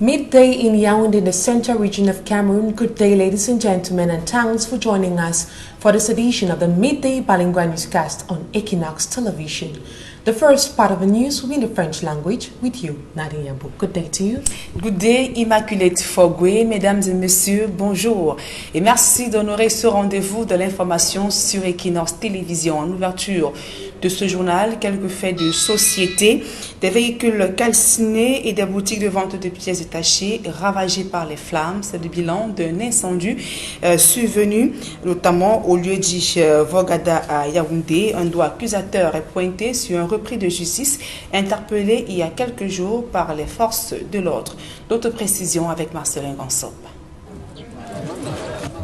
Midday in Yaoundé, in the central region of Cameroon. Good day, ladies and gentlemen, and thanks for joining us for this edition of the Midday Bilingual Newscast on Equinox Television. The first part of the news will be in the French language with you, Nadia Yambou. Good day to you. Good day, Immaculate Fogwe. Mesdames et messieurs, bonjour. Et merci d'honorer ce rendez-vous de l'information sur Equinox Télévision. En ouverture de ce journal, quelques faits de société, des véhicules calcinés et des boutiques de vente de pièces détachées ravagées par les flammes. C'est le bilan d'un incendie survenu, notamment au lieu dit Vogada à Yaoundé. Un doigt accusateur est pointé sur un repris de justice interpellé il y a quelques jours par les forces de l'ordre. D'autres précisions avec Marcelin Gansop.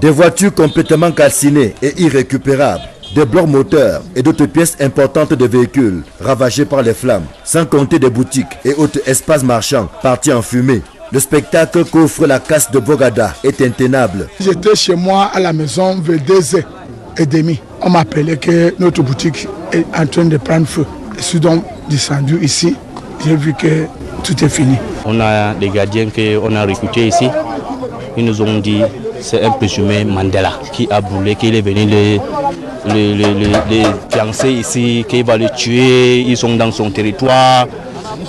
Des voitures complètement calcinées et irrécupérables, des blocs moteurs et d'autres pièces importantes de véhicules ravagées par les flammes, sans compter des boutiques et autres espaces marchands partis en fumée. Le spectacle qu'offre la casse de Bogada est intenable. J'étais chez moi à la maison vers 2h30. On m'a appelé que notre boutique est en train de prendre feu. Je suis donc descendu ici. J'ai vu que tout est fini. On a des gardiens qu'on a recrutés ici. Ils nous ont dit que c'est un présumé Mandela qui a brûlé, qu'il est venu les fiancés ici, qu'il va les tuer. Ils sont dans son territoire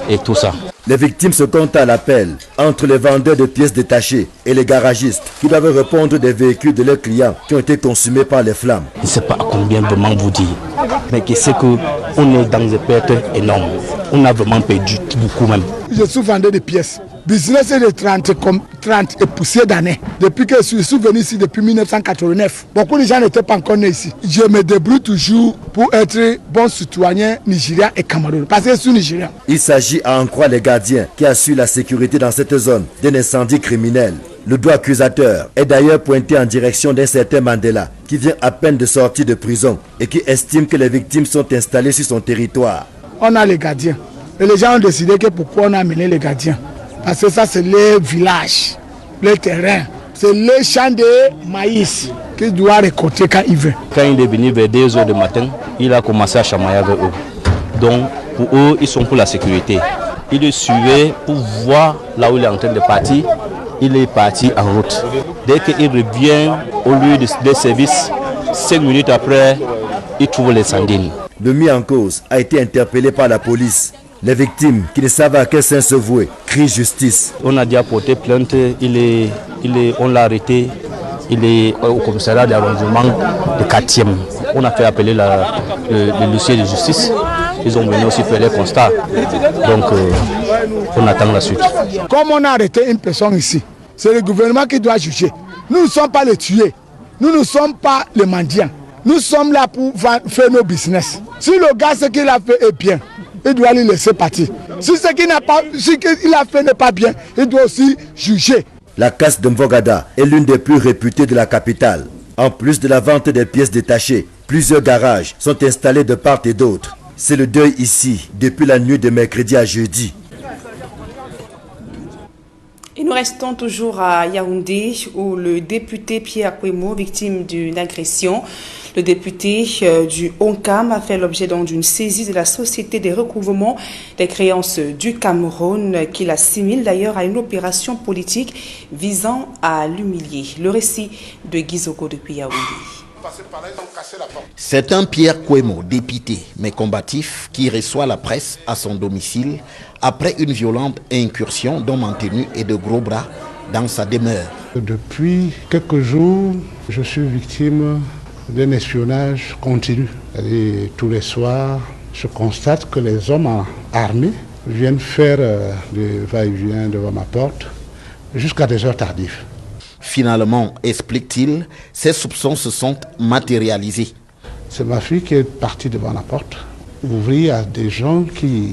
et tout ça. Les victimes se comptent à l'appel entre les vendeurs de pièces détachées et les garagistes qui doivent répondre des véhicules de leurs clients qui ont été consumés par les flammes. Je ne sais pas combien vraiment vous dire, mais c'est qu'on est dans des pertes énormes. On a vraiment perdu beaucoup même. Je suis vendeur de pièces. Business est de 30 et poussières d'années. Depuis que je suis venu ici depuis 1989, beaucoup de gens n'étaient pas encore nés ici. Je me débrouille toujours pour être bon citoyen nigérien et camerounais, parce que je suis nigérien. Il s'agit à en croire les gardiens qui assurent la sécurité dans cette zone d'un incendie criminel. Le doigt accusateur est d'ailleurs pointé en direction d'un certain Mandela qui vient à peine de sortir de prison et qui estime que les victimes sont installées sur son territoire. On a les gardiens. Et les gens ont décidé que pourquoi on a amené les gardiens. Parce que ça, c'est les villages, les terrains, c'est les champs de maïs qu'il doit récolter quand il veut. Quand il est venu vers 2 h du matin, il a commencé à chamailler avec eux. Donc, pour eux, ils sont pour la sécurité. Il le suivait pour voir là où il est en train de partir. Il est parti en route. Dès qu'il revient au lieu de service, 5 minutes après, il trouve l'incendie. Le mis en cause a été interpellé par la police. Les victimes, qui ne savent à quel sens se vouer, crient justice. On a déjà porté plainte, on l'a arrêté, il est au commissariat d'arrondissement de 4e. On a fait appeler le dossier de justice. Ils ont venu aussi faire les constats. Donc, on attend la suite. Comme on a arrêté une personne ici, c'est le gouvernement qui doit juger. Nous ne sommes pas les tués. Nous ne sommes pas les mendiants. Nous sommes là pour faire nos business. Si le gars, ce qu'il a fait est bien, il doit lui laisser partir. Si ce qu'il a fait n'est pas bien, il doit aussi juger. La casse de Mvogada est l'une des plus réputées de la capitale. En plus de la vente des pièces détachées, plusieurs garages sont installés de part et d'autre. C'est le deuil ici, depuis la nuit de mercredi à jeudi. Et nous restons toujours à Yaoundé, où le député Pierre Kwemo, victime d'une agression, le député du ONCAM a fait l'objet d'une saisie de la Société des recouvrements des créances du Cameroun, qu'il assimile d'ailleurs à une opération politique visant à l'humilier. Le récit de Guizoko depuis Yaoundé. C'est un Pierre Kwemo, député mais combatif, qui reçoit la presse à son domicile après une violente incursion d'hommes en tenue et de gros bras dans sa demeure. Depuis quelques jours, je suis victime d'un espionnage continu. Et tous les soirs, je constate que les hommes armés viennent faire des va-et-vient devant ma porte jusqu'à des heures tardives. Finalement, explique-t-il, ces soupçons se sont matérialisés. C'est ma fille qui est partie devant la porte, ouvrir à des gens qui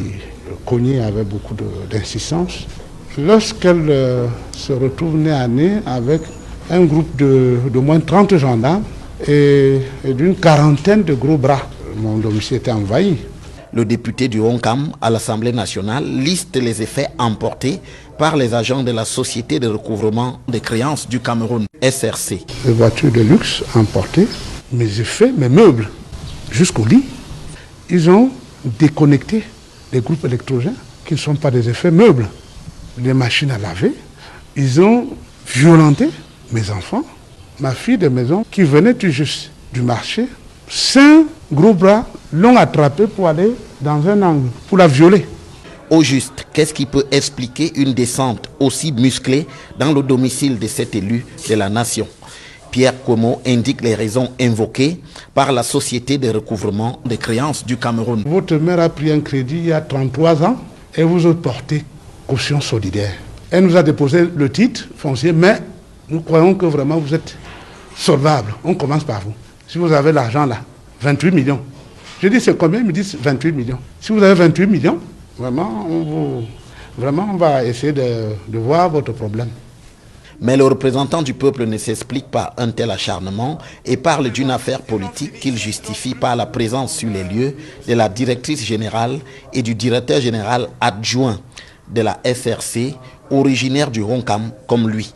cognaient avec beaucoup d'insistance. Lorsqu'elle se retrouve nez à nez avec un groupe de moins de 30 gendarmes et d'une quarantaine de gros bras, mon domicile était envahi. Le député du ONCAM à l'Assemblée nationale liste les effets emportés par les agents de la Société de recouvrement des créances du Cameroun, SRC. Les voitures de luxe emportées, mes effets, mes meubles, jusqu'au lit. Ils ont déconnecté les groupes électrogènes qui ne sont pas des effets meubles. Les machines à laver, Ils ont violenté mes enfants, ma fille de maison qui venait tout juste du marché. 5 gros bras l'ont attrapée pour aller dans un angle, pour la violer. Au juste, qu'est-ce qui peut expliquer une descente aussi musclée dans le domicile de cet élu de la nation? Pierre Kouemo indique les raisons invoquées par la Société de recouvrement des créances du Cameroun. Votre mère a pris un crédit il y a 33 ans et vous a porté caution solidaire. Elle nous a déposé le titre foncier, mais nous croyons que vraiment vous êtes solvable. On commence par vous. Si vous avez l'argent là, 28 millions. Je dis c'est combien? Ils me disent 28 millions. Si vous avez 28 millions, vraiment on va essayer de voir votre problème. Mais le représentant du peuple ne s'explique pas un tel acharnement et parle d'une affaire politique qu'il justifie par la présence sur les lieux de la directrice générale et du directeur général adjoint de la SRC, originaire du Roncam comme lui.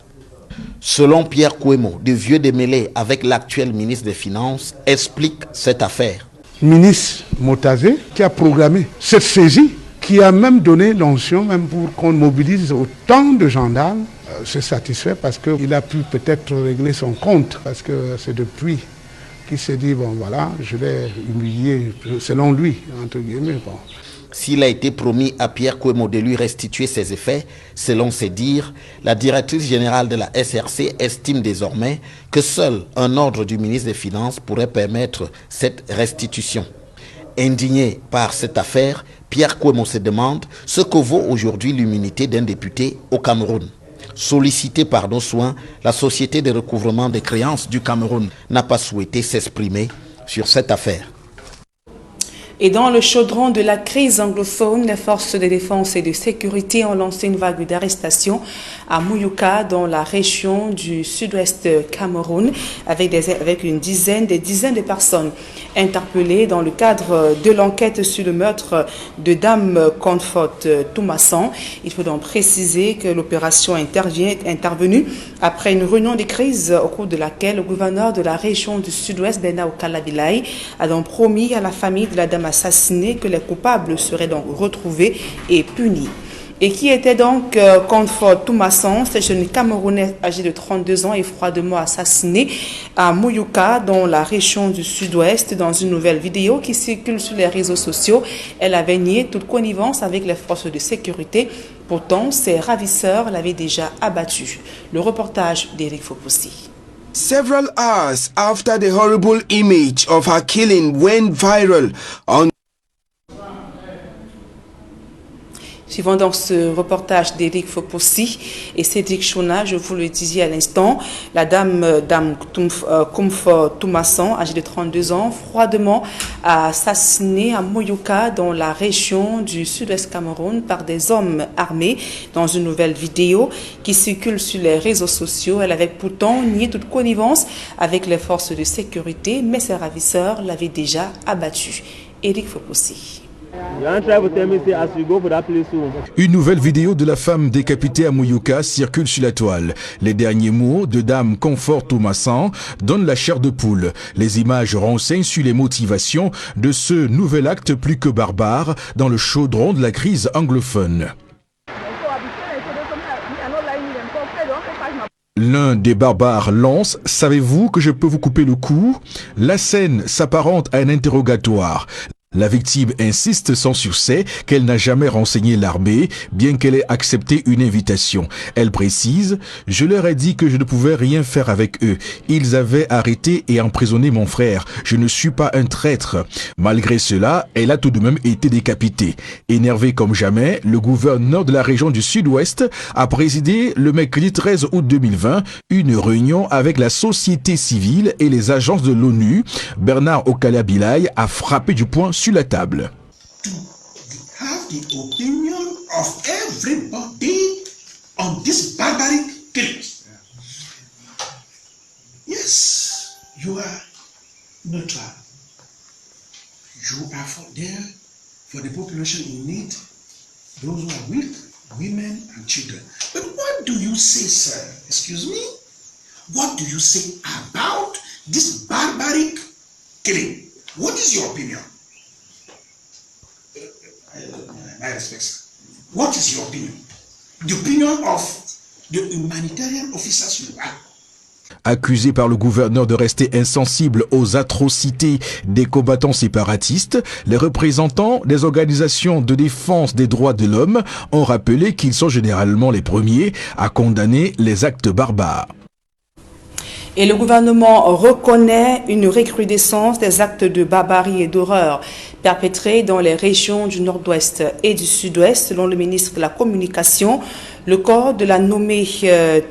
Selon Pierre Kouemo, de vieux démêlés avec l'actuel ministre des Finances, explique cette affaire. Ministre Motazé qui a programmé cette saisie, qui a même donné l'onction même pour qu'on mobilise autant de gendarmes, se satisfait parce qu'il a pu peut-être régler son compte, parce que c'est depuis qu'il s'est dit, bon voilà, je l'ai humilié, selon lui, entre guillemets. Bon. S'il a été promis à Pierre Kouemo de lui restituer ses effets, selon ses dires, la directrice générale de la SRC estime désormais que seul un ordre du ministre des Finances pourrait permettre cette restitution. Indigné par cette affaire, Pierre Kouemo se demande ce que vaut aujourd'hui l'immunité d'un député au Cameroun. Sollicité par nos soins, la Société de recouvrement des créances du Cameroun n'a pas souhaité s'exprimer sur cette affaire. Et dans le chaudron de la crise anglophone, les forces de défense et de sécurité ont lancé une vague d'arrestations à Mouyouka, dans la région du sud-ouest Cameroun, avec des dizaines de personnes interpellées dans le cadre de l'enquête sur le meurtre de Dame Comfort Toumassan. Il faut donc préciser que l'opération est intervenue après une réunion de crise au cours de laquelle le gouverneur de la région du sud-ouest, Bernard Okalabilai, a donc promis à la famille de la dame assassinée que les coupables seraient donc retrouvés et punis. Et qui était donc Comfort Toumassan, ce jeune Camerounais âgé de 32 ans et froidement assassiné à Mouyouka, dans la région du sud-ouest. Dans une nouvelle vidéo qui circule sur les réseaux sociaux, elle avait nié toute connivence avec les forces de sécurité. Pourtant, ses ravisseurs l'avaient déjà abattu. Le reportage d'Éric Fopoussi. Several hours after the horrible image of her killing went viral on Suivant donc ce reportage d'Éric Fopoussi et Cédric Chouna, je vous le disais à l'instant, la dame Comfort Toumassan, âgée de 32 ans, froidement assassinée à Mouyouka, dans la région du sud-ouest Cameroun, par des hommes armés. Dans une nouvelle vidéo qui circule sur les réseaux sociaux, elle avait pourtant nié toute connivence avec les forces de sécurité, mais ses ravisseurs l'avaient déjà abattue. Éric Fopoussi. Une nouvelle vidéo de la femme décapitée à Mouyouka circule sur la toile. Les derniers mots de Dame Comfort Toumassan donnent la chair de poule. Les images renseignent sur les motivations de ce nouvel acte plus que barbare dans le chaudron de la crise anglophone. L'un des barbares lance « Savez-vous que je peux vous couper le cou ?» La scène s'apparente à un interrogatoire. La victime insiste sans succès qu'elle n'a jamais renseigné l'armée, bien qu'elle ait accepté une invitation. Elle précise « Je leur ai dit que je ne pouvais rien faire avec eux. Ils avaient arrêté et emprisonné mon frère. Je ne suis pas un traître. » Malgré cela, elle a tout de même été décapitée. Énervé comme jamais, le gouverneur de la région du Sud-Ouest a présidé le mercredi 13 août 2020 une réunion avec la société civile et les agences de l'ONU. Bernard Okalabilai a frappé du poing sur la table. To have the opinion of everybody on this barbaric killings. Yes, you are neutral. You are for there for the population in need, those who are weak, women and children. But what do you say, sir? Excuse me? What do you say about this barbaric killing? What is your opinion? I respect, sir. What is your opinion? The opinion of the humanitarian officers you are. Accusés par le gouverneur de rester insensibles aux atrocités des combattants séparatistes, les représentants des organisations de défense des droits de l'homme ont rappelé qu'ils sont généralement les premiers à condamner les actes barbares. Et le gouvernement reconnaît une recrudescence des actes de barbarie et d'horreur perpétrés dans les régions du nord-ouest et du sud-ouest. Selon le ministre de la Communication, le corps de la nommée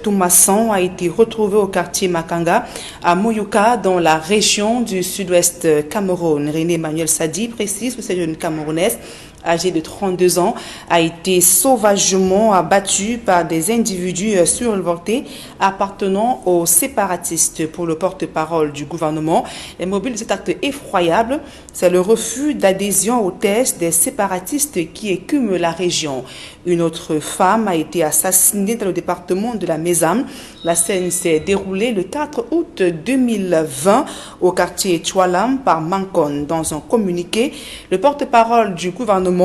Toumassan a été retrouvé au quartier Makanga à Moyouka dans la région du sud-ouest Cameroun. René Emmanuel Sadi précise que cette jeune Camerounaise âgée de 32 ans, a été sauvagement abattue par des individus survoltés appartenant aux séparatistes. Pour le porte-parole du gouvernement, les mobiles de cet acte effroyable, c'est le refus d'adhésion aux thèses des séparatistes qui écument la région. Une autre femme a été assassinée dans le département de la Mézam. La scène s'est déroulée le 4 août 2020 au quartier Choualam par Mankon. Dans un communiqué, le porte-parole du gouvernement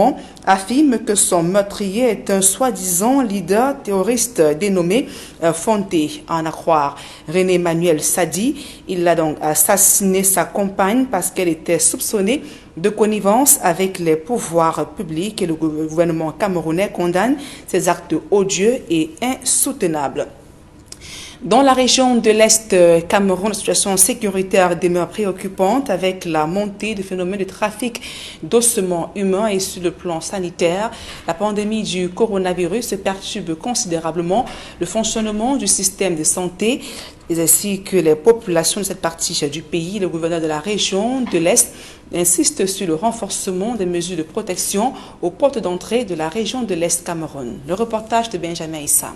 affirme que son meurtrier est un soi-disant leader terroriste dénommé Fonté, en à croire René Emmanuel Sadi. Il a donc assassiné sa compagne parce qu'elle était soupçonnée de connivence avec les pouvoirs publics, et le gouvernement camerounais condamne ces actes odieux et insoutenables. Dans la région de l'Est Cameroun, la situation sécuritaire demeure préoccupante avec la montée du phénomène de trafic d'ossements humains, et sur le plan sanitaire, la pandémie du coronavirus perturbe considérablement le fonctionnement du système de santé ainsi que les populations de cette partie du pays. Le gouverneur de la région de l'Est insiste sur le renforcement des mesures de protection aux portes d'entrée de la région de l'Est Cameroun. Le reportage de Benjamin Issam.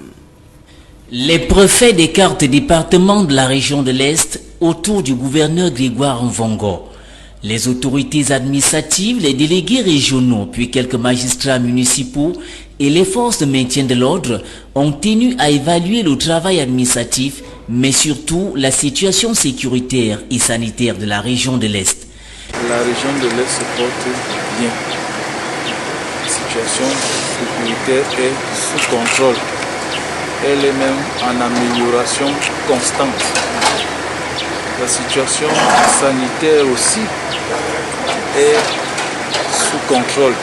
Les préfets des 4 départements de la région de l'Est autour du gouverneur Grégoire Mvongo, les autorités administratives, les délégués régionaux, puis quelques magistrats municipaux et les forces de maintien de l'ordre ont tenu à évaluer le travail administratif, mais surtout la situation sécuritaire et sanitaire de la région de l'Est. La région de l'Est se porte bien. La situation sécuritaire est sous contrôle. Elle est même en amélioration constante. La situation sanitaire aussi est sous contrôle.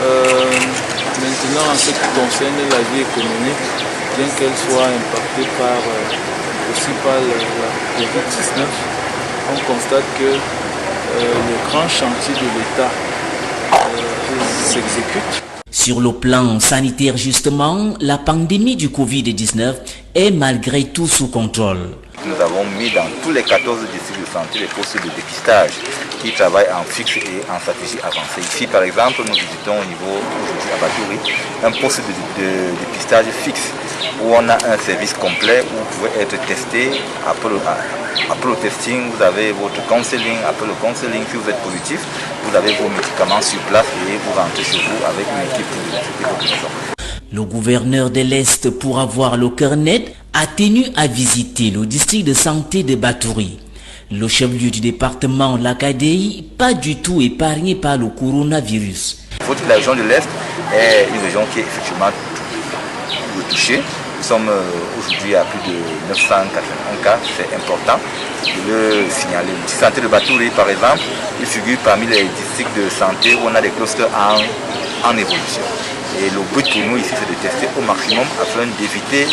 Maintenant, en ce qui concerne la vie économique, bien qu'elle soit impactée aussi par la COVID-19, on constate que les grands chantiers de l'État s'exécutent. Sur le plan sanitaire justement, la pandémie du Covid-19 est malgré tout sous contrôle. Nous avons mis dans tous les 14 districts de santé les postes de dépistage qui travaillent en fixe et en stratégie avancée. Ici par exemple, nous visitons au niveau aujourd'hui à Batouri un poste de dépistage fixe où on a un service complet où vous pouvez être testé. Après le testing, vous avez votre counseling. Après le counseling, si vous êtes positif, vous avez vos médicaments sur place et vous rentrez chez vous avec une équipe pour traiter vos patients. Le gouverneur de l'Est, pour avoir le cœur net, a tenu à visiter le district de santé de Batouri. Le chef-lieu du département, l'Acadéi, pas du tout épargné par le coronavirus. La région de l'Est est une région qui est effectivement touchée. Nous sommes aujourd'hui à plus de 981 cas, c'est important de le signaler. Le district de santé de Batouri, par exemple, il figure parmi les districts de santé où on a des clusters en évolution. Et le but pour nous ici, c'est de tester au maximum afin d'éviter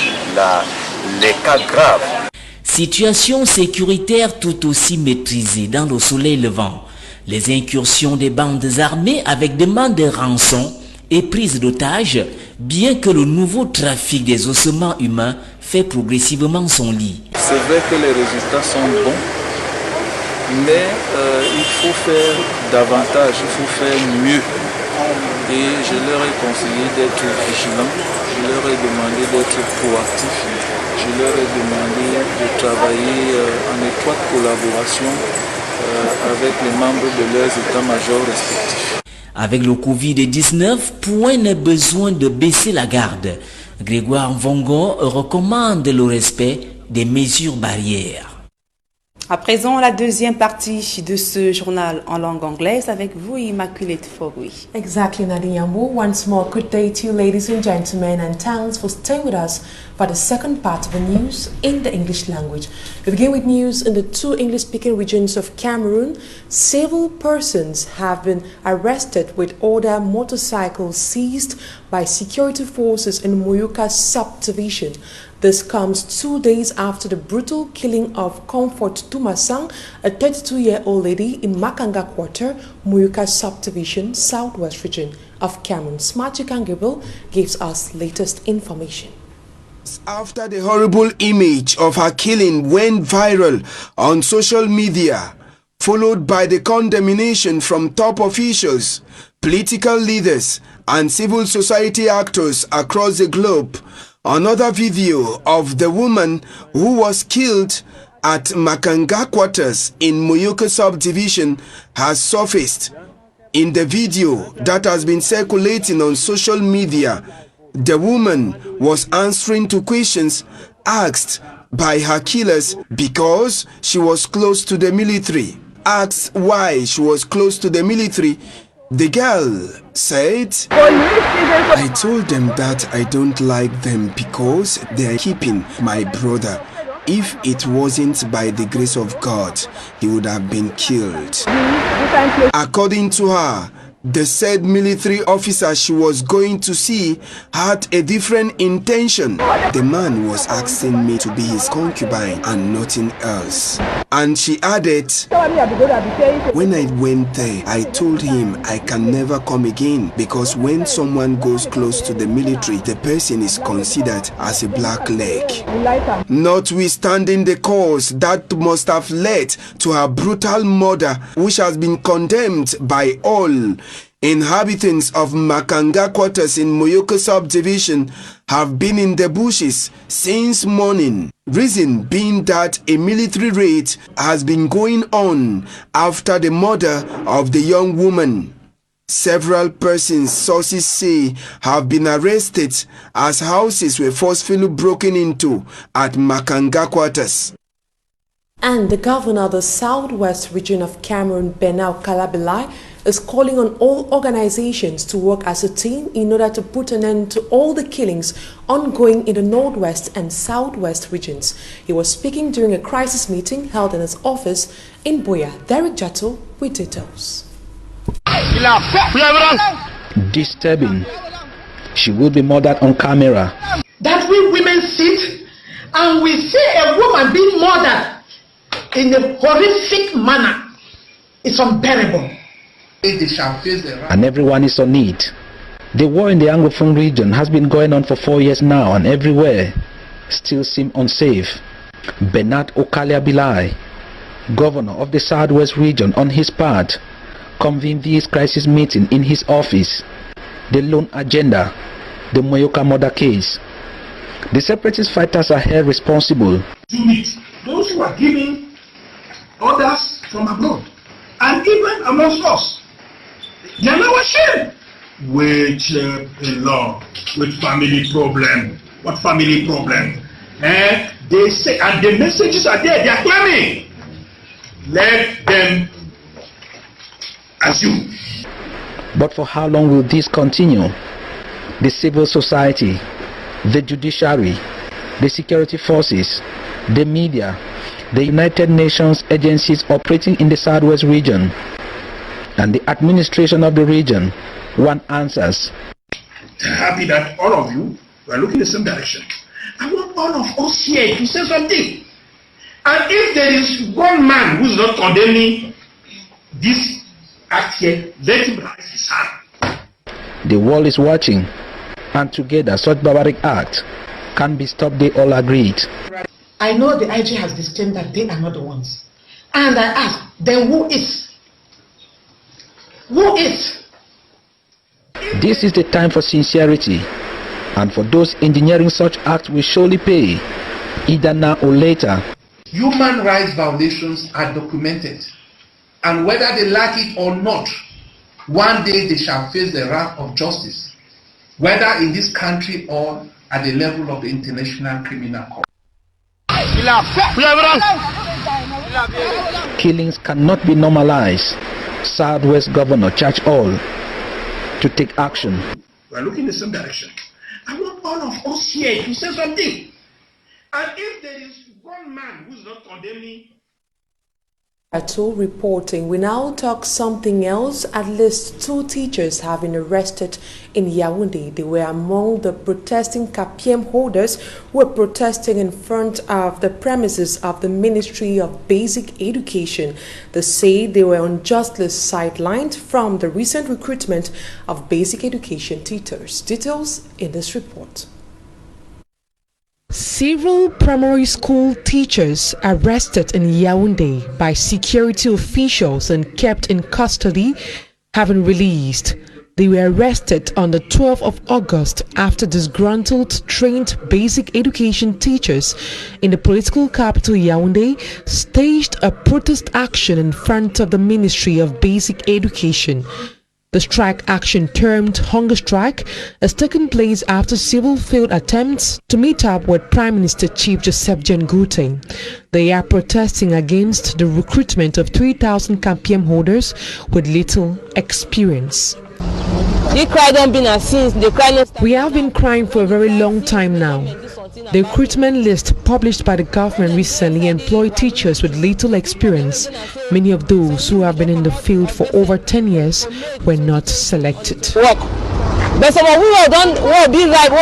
les cas graves. Situation sécuritaire tout aussi maîtrisée dans le soleil levant. Les incursions des bandes armées avec demande de rançon et prise d'otages, bien que le nouveau trafic des ossements humains fait progressivement son lit. C'est vrai que les résultats sont bons, mais il faut faire davantage, il faut faire mieux. Et je leur ai conseillé d'être vigilants, je leur ai demandé d'être proactifs, je leur ai demandé de travailler en étroite collaboration avec les membres de leurs états-majors respectifs. Avec le Covid-19, point n'est besoin de baisser la garde. Grégoire Mvongo recommande le respect des mesures barrières. À présent, la deuxième partie de ce journal en langue anglaise avec vous, Immaculate Fogui. Exactly, Nadiambo. Once more, good day to you, ladies and gentlemen, and thanks for staying with us for the second part of the news in the English language. We begin with news in the two English-speaking regions of Cameroon. Several persons have been arrested with other motorcycles seized by security forces in Moyuka subdivision. This comes 2 days after the brutal killing of Comfort Tumasang, a 32-year-old lady in Makanga Quarter, Moyuka subdivision, southwest region of Cameroon. Smart Gable gives us latest information. After the horrible image of her killing went viral on social media, followed by the condemnation from top officials, political leaders, and civil society actors across the globe, another video of the woman who was killed at Makanga Quarters in Moyuka subdivision has surfaced. In the video that has been circulating on social media, the woman was answering to questions asked by her killers because she was close to the military. Asked why she was close to the military, the girl said, "I told them that I don't like them because they are keeping my brother. If it wasn't by the grace of God, he would have been killed." According to her, the said military officer she was going to see had a different intention. The man was asking me to be his concubine and nothing else. And she added, "When I went there, I told him I can never come again because when someone goes close to the military, the person is considered as a black leg." Notwithstanding the cause that must have led to her brutal murder, which has been condemned by all, inhabitants of Makanga Quarters in Moyuka subdivision have been in the bushes since morning. Reason being that a military raid has been going on after the murder of the young woman. Several persons, sources say, have been arrested as houses were forcefully broken into at Makanga Quarters. And the governor of the southwest region of Cameroon, Benau Kalabilai, is calling on all organizations to work as a team in order to put an end to all the killings ongoing in the northwest and southwest regions. He was speaking during a crisis meeting held in his office in Buea. Derek Jato with details. Disturbing. She will be murdered on camera. That we women sit and we see a woman being murdered in a horrific manner. It's unbearable. And everyone is on it. The war in the Anglophone region has been going on for 4 years now, and everywhere still seem unsafe. Bernard Okalia Bilai, governor of the southwest region, on his part, convened this crisis meeting in his office. The lone agenda, the Moyuka murder case. The separatist fighters are held responsible. To meet those who are giving orders from abroad, and even amongst us, they are now ashamed. With a law, with family problem. What family problem? They say, and the messages are there, they are claiming. Let them assume. But for how long will this continue? The civil society, the judiciary, the security forces, the media, the United Nations agencies operating in the southwest region, and the administration of the region want answers. I'm happy that all of you are looking in the same direction. I want all of us here to say something. And if there is one man who is not condemning this act here, let him raise his hand. The world is watching, and together such barbaric acts can be stopped, they all agreed. I know the IG has disclaimed that they are not the ones. And I ask, then who is? Who is? This is the time for sincerity, and for those engineering such acts will surely pay, either now or later. Human rights violations are documented, and whether they like it or not, one day they shall face the wrath of justice, whether in this country or at the level of the International Criminal Court. Killings cannot be normalized. Southwest Governor charged all to take action. We are looking in the same direction. I want all of us here to say something. And if there is one man who's not condemning, reporting, we now talk something else. At least 2 teachers have been arrested in Yaoundé. They were among the protesting KPM holders who were protesting in front of the premises of the Ministry of Basic Education. They say they were unjustly sidelined from the recent recruitment of basic education teachers. Details in this report. Several primary school teachers arrested in Yaoundé by security officials and kept in custody have been released. They were arrested on the 12th of August after disgruntled trained basic education teachers in the political capital Yaoundé staged a protest action in front of the Ministry of Basic Education. The strike action, termed Hunger Strike, has taken place after several failed attempts to meet up with Prime Minister Chief Joseph Dieng-Gouteng. They are protesting against the recruitment of 3,000 KPM holders with little experience. We have been crying for a very long time now. The recruitment list published by the government recently employed teachers with little experience. Many of those who have been in the field for over 10 years were not selected. But some of will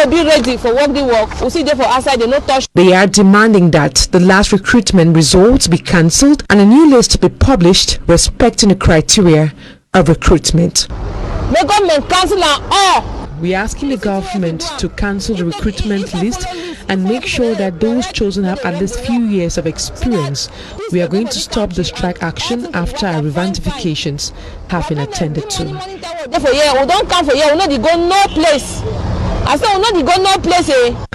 be ready for work. We see there for outside, they not touch. They are demanding that the last recruitment results be cancelled and a new list be published respecting the criteria of recruitment. The government cancel all. We are asking the government to cancel the recruitment list and make sure that those chosen have at least few years of experience. We are going to stop the strike action after our revantifications have been attended to.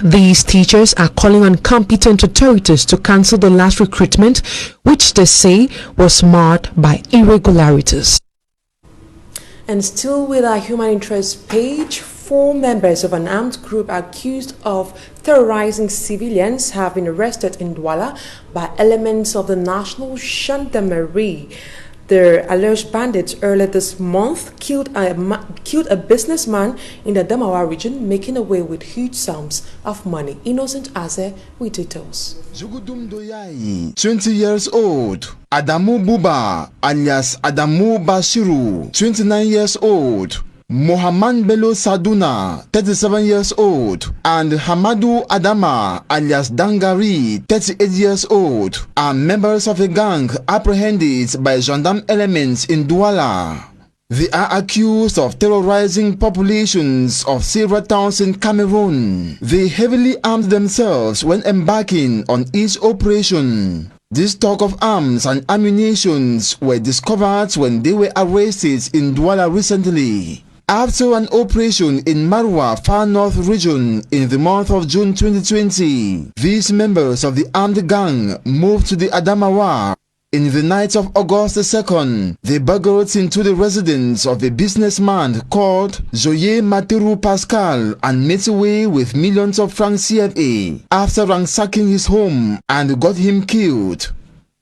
These teachers are calling on competent authorities to cancel the last recruitment, which they say was marred by irregularities. And still with our human interest page, 4 members of an armed group accused of terrorizing civilians have been arrested in Douala by elements of the National Gendarmerie. The alleged bandits earlier this month killed a businessman in the Adamawa region, making away with huge sums of money. Innocent Aze with details. 20 years old. Adamu Buba alias Adamu Bashiru, 29 years old. Mohamed Bello Saduna, 37 years old, and Hamadou Adama alias Dangari, 38 years old, are members of a gang apprehended by gendarme elements in Douala. They are accused of terrorizing populations of several towns in Cameroon. They heavily armed themselves when embarking on each operation. This stock of arms and ammunition were discovered when they were arrested in Douala recently. After an operation in Marwa, Far North region in the month of June 2020, these members of the armed gang moved to the Adamawa. In the night of August 2nd, they burgled into the residence of a businessman called Joye Materu Pascal and made away with millions of francs CFA after ransacking his home and got him killed.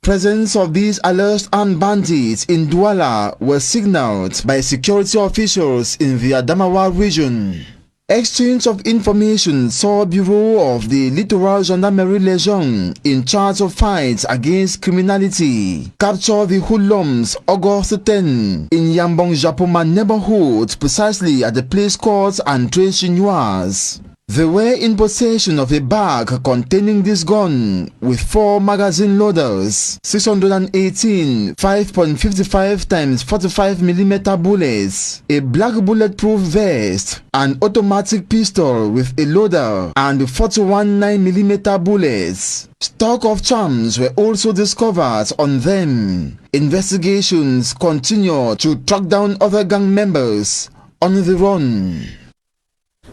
Presence of these alleged armed bandits in Douala was signaled by security officials in the Adamawa region. Exchange of information saw Bureau of the Littoral Gendarmerie Legion in charge of fights against criminality capture the hoodlums August 10 in Yambong Japoma neighborhood, precisely at the place called Entrée Chinoise. They were in possession of a bag containing this gun with 4 magazine loaders, 618 5.55 times 45mm bullets, a black bulletproof vest, an automatic pistol with a loader, and 41 9mm bullets. Stock of charms were also discovered on them. Investigations continue to track down other gang members on the run.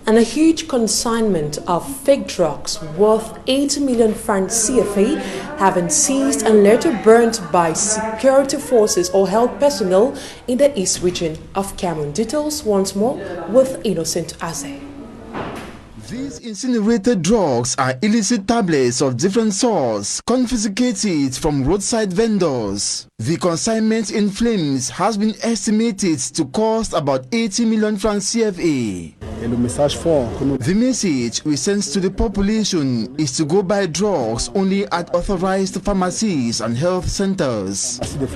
And a huge consignment of fake drugs worth 80 million francs CFA have been seized and later burnt by security forces or health personnel in the East region of Cameroon. Details once more with Innocent Aze. These Incinerated drugs are illicit tablets of different sorts confiscated from roadside vendors. The consignment in flames has been estimated to cost about 80 million francs CFA. The message we send to the population is to go buy drugs only at authorized pharmacies and health centers. The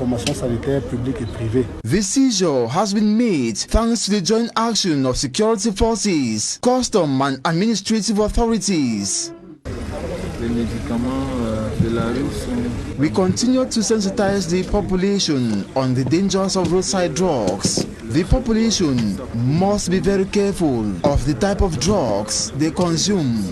seizure has been made thanks to the joint action of security forces, custom and administrative authorities. We continue to sensitize the population on the dangers of roadside drugs. The population must be very careful of the type of drugs they consume.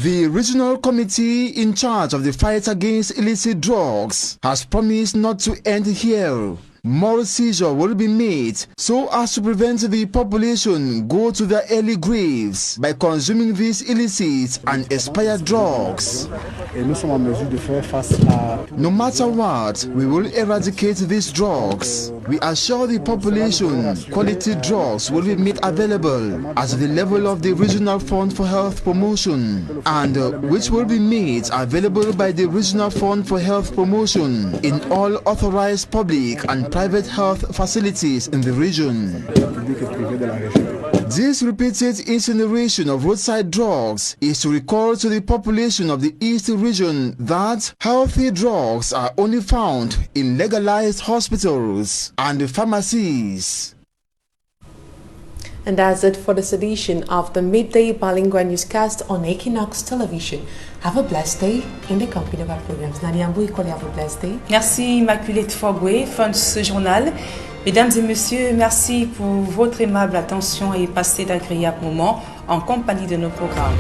The regional committee in charge of the fight against illicit drugs has promised not to end here. More seizure will be made so as to prevent the population go to their early graves by consuming these illicit and expired drugs. No matter what, we will eradicate these drugs. We assure the population quality drugs will be made available at the level of the Regional Fund for Health Promotion, and which will be made available by the Regional Fund for Health Promotion in all authorized public and private health facilities in the region. This repeated incineration of roadside drugs is to recall to the population of the East region that healthy drugs are only found in legalized hospitals and pharmacies. And that's it for this edition of the Midday Bilingual Newscast on Equinox Television. Have a blessed day in the company of our programs. Nadia Mbouikoli, have a blessed day. Merci Immaculée Fogwe, fin de ce journal. Mesdames et messieurs, merci pour votre aimable attention et passez d'agréables moments en compagnie de nos programmes.